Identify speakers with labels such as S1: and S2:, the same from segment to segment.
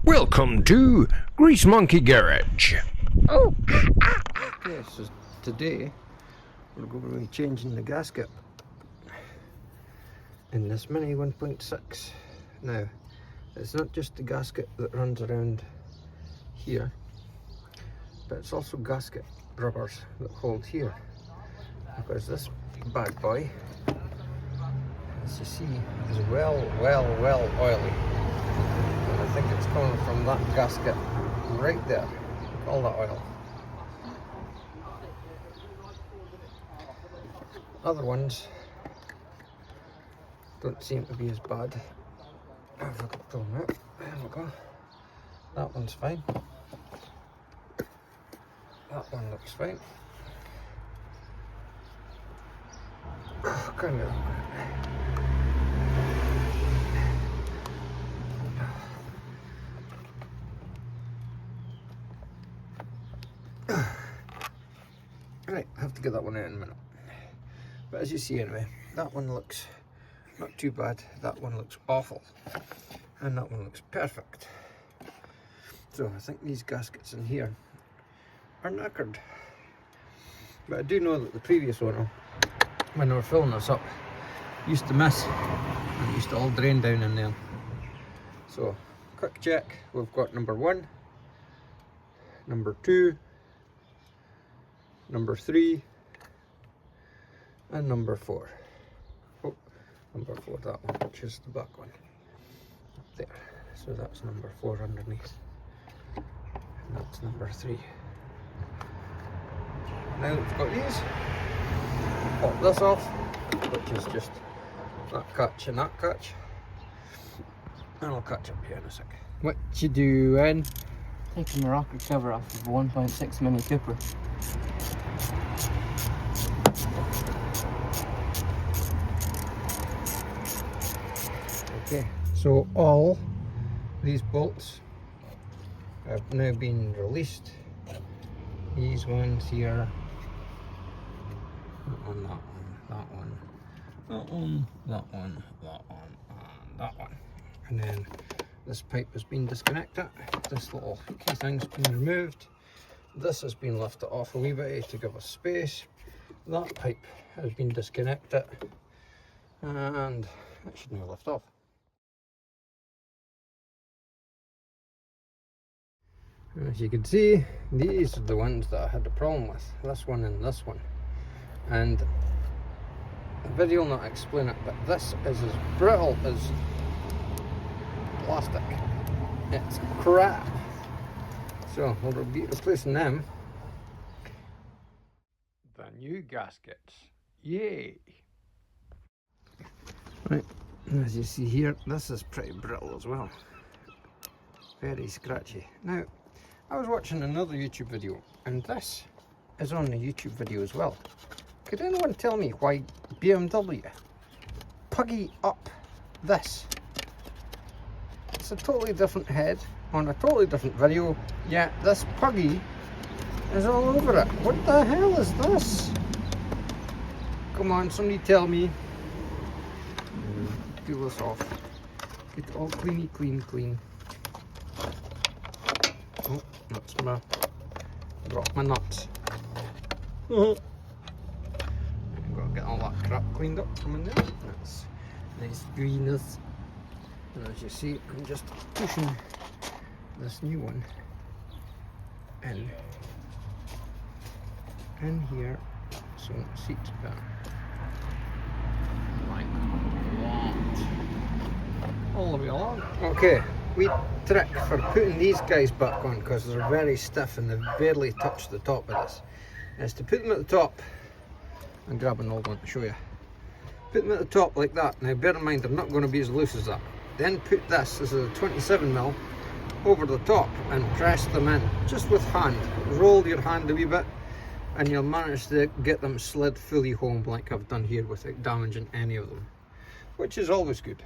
S1: Welcome to Grease Monkey Garage.
S2: Oh! Okay, so today we're going to be changing the gasket in this Mini 1.6. Now, it's not just the gasket that runs around here, but it's also gasket rubbers that hold here, because this bad boy, as you see, is well oily. And I think it's coming from that gasket right there. Look at all that oil. Other ones don't seem to be as bad. If I could pull them out. There we go. That one's fine. That one looks fine. Oh, kind of. Right, I have to get that one out in a minute. But as you see anyway, that one looks not too bad, that one looks awful, and that one looks perfect. So I think these gaskets in here are knackered. But I do know that the previous owner, when they were filling this up, used to miss, and it used to all drain down in there. So, quick check, we've got number 1, number 2, number 3, and number 4. Oh, number 4, that one, which is the back one. Up there. So that's number 4 underneath. And that's number 3. Now that we've got these, pop this off, which is just that catch and that catch. And I'll catch up here in a sec. What you doing?
S3: Taking the rocker cover off of a 1.6 Mini Cooper.
S2: Okay, so all these bolts have now been released. These ones here, that one, that one, that one, that one, that one, that one, and that one. And then this pipe has been disconnected. This little key thing's been removed. This has been lifted off a wee bit to give us space. That pipe has been disconnected, and it should now lift off. As you can see, these are the ones that I had the problem with. This one and this one. And the video will not explain it, but this is as brittle as plastic. It's crap. So we'll be replacing them. The new gaskets. Yay! Right, as you see here, this is pretty brittle as well. Very scratchy. Now, I was watching another YouTube video, and this is on the YouTube video as well. Could anyone tell me why BMW puggy up this? It's a totally different head on a totally different video, yet this puggy is all over it. What the hell is this? Come on, somebody tell me. Peel this off. Get it all cleany, clean. Oh, that's my drop my nuts. I've got to get all that crap cleaned up from in there. That's nice greenness. And as you see, I'm just pushing this new one in here, so it seats better. Like that. All the way along. Okay. Wee trick for putting these guys back on, because they're very stiff and they barely touch the top of this, is to put them at the top. I'm grabbing an old one to show you. Put them at the top like that. Now bear in mind, they're not going to be as loose as that. Then put this is a 27mm, over the top and press them in, just with hand. Roll your hand a wee bit and you'll manage to get them slid fully home like I've done here without damaging any of them, which is always good.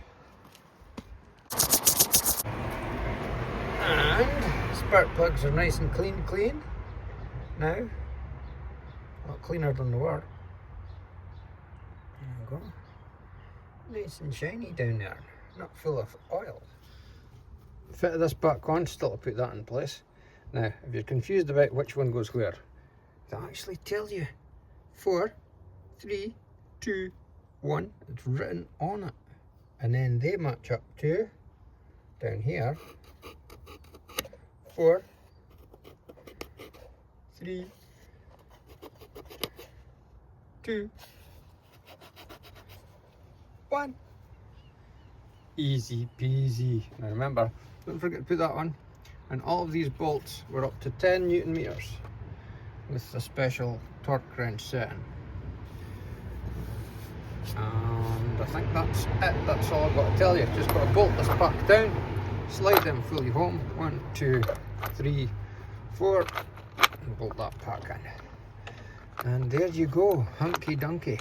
S2: And spark plugs are nice and clean now. A lot cleaner than they were. There we go. Nice and shiny down there. not full of oil. Fit this back on, still to put that in place. Now, if you're confused about which one goes where, they'll actually tell you. 4, 3, 2, 1. It's written on it. And then they match up to, down here, 4, 3, 2, 1. Easy peasy. Now remember, don't forget to put that on. And all of these bolts were up to 10 Newton meters with a special torque wrench setting. And I think that's it. That's all I've got to tell you. Just got to bolt this back down, slide them fully home. 1, 2, 3, 4, and bolt that back in. And there you go, hunky dunky.